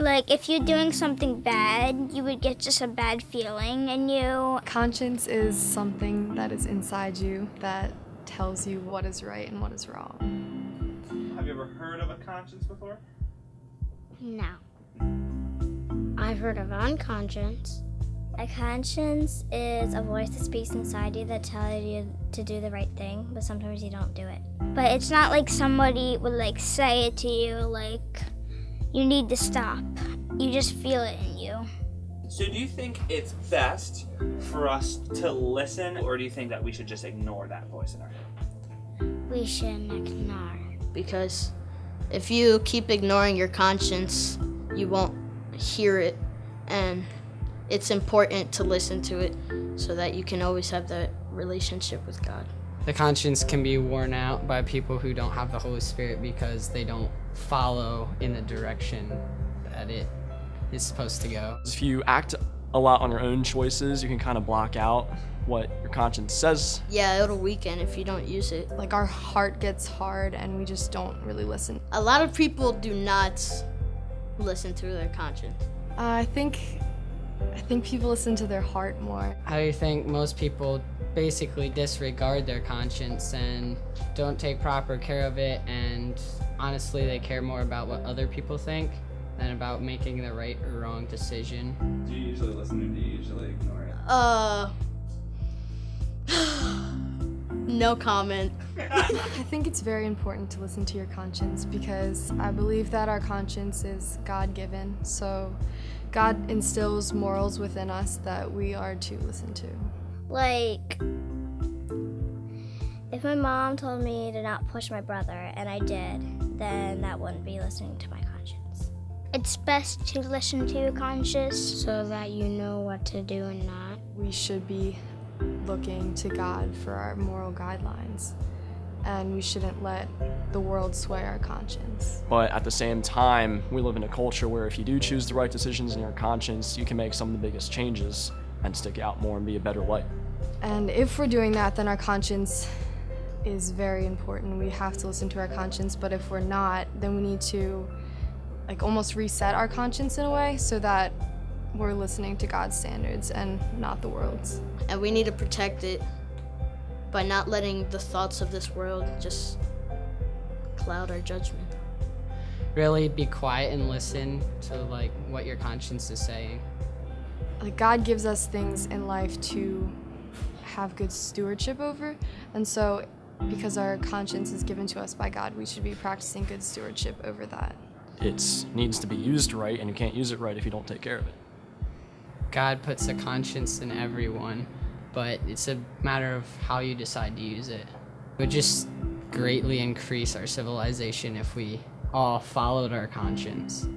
Like, if you're doing something bad, you would get just a bad feeling in you. Conscience is something that is inside you that tells you what is right and what is wrong. Have you ever heard of a conscience before? No. I've heard of unconscience. A conscience is a voice that speaks inside you that tells you to do the right thing, but sometimes you don't do it. But it's not like somebody would like say it to you, like, you need to stop. You just feel it in you. So do you think it's best for us to listen, or do you think that we should just ignore that voice in our head? We shouldn't ignore. Because if you keep ignoring your conscience, you won't hear it. And it's important to listen to it so that you can always have that relationship with God. The conscience can be worn out by people who don't have the Holy Spirit because they don't follow in the direction that it is supposed to go. If you act a lot on your own choices, you can kind of block out what your conscience says. Yeah, it'll weaken if you don't use it. Like, our heart gets hard and we just don't really listen. A lot of people do not listen to their conscience. I think people listen to their heart more. I think most people basically disregard their conscience and don't take proper care of it, and honestly they care more about what other people think than about making the right or wrong decision. Do you usually listen or do you usually ignore it? No comment. I think it's very important to listen to your conscience because I believe that our conscience is God-given. So God instills morals within us that we are to listen to. Like, if my mom told me to not push my brother, and I did, then that wouldn't be listening to my conscience. It's best to listen to your conscience So that you know what to do and not. We should be looking to God for our moral guidelines, and we shouldn't let the world sway our conscience. But at the same time, we live in a culture where if you do choose the right decisions in your conscience, you can make some of the biggest changes and stick out more and be a better light. And if we're doing that, then our conscience is very important. We have to listen to our conscience, but if we're not, then we need to like almost reset our conscience in a way so that we're listening to God's standards and not the world's. And we need to protect it by not letting the thoughts of this world just cloud our judgment. Really be quiet and listen to like what your conscience is saying. Like, God gives us things in life to have good stewardship over, and so because our conscience is given to us by God, we should be practicing good stewardship over that. It needs to be used right, and you can't use it right if you don't take care of it. God puts a conscience in everyone, but it's a matter of how you decide to use it. It would just greatly increase our civilization if we all followed our conscience.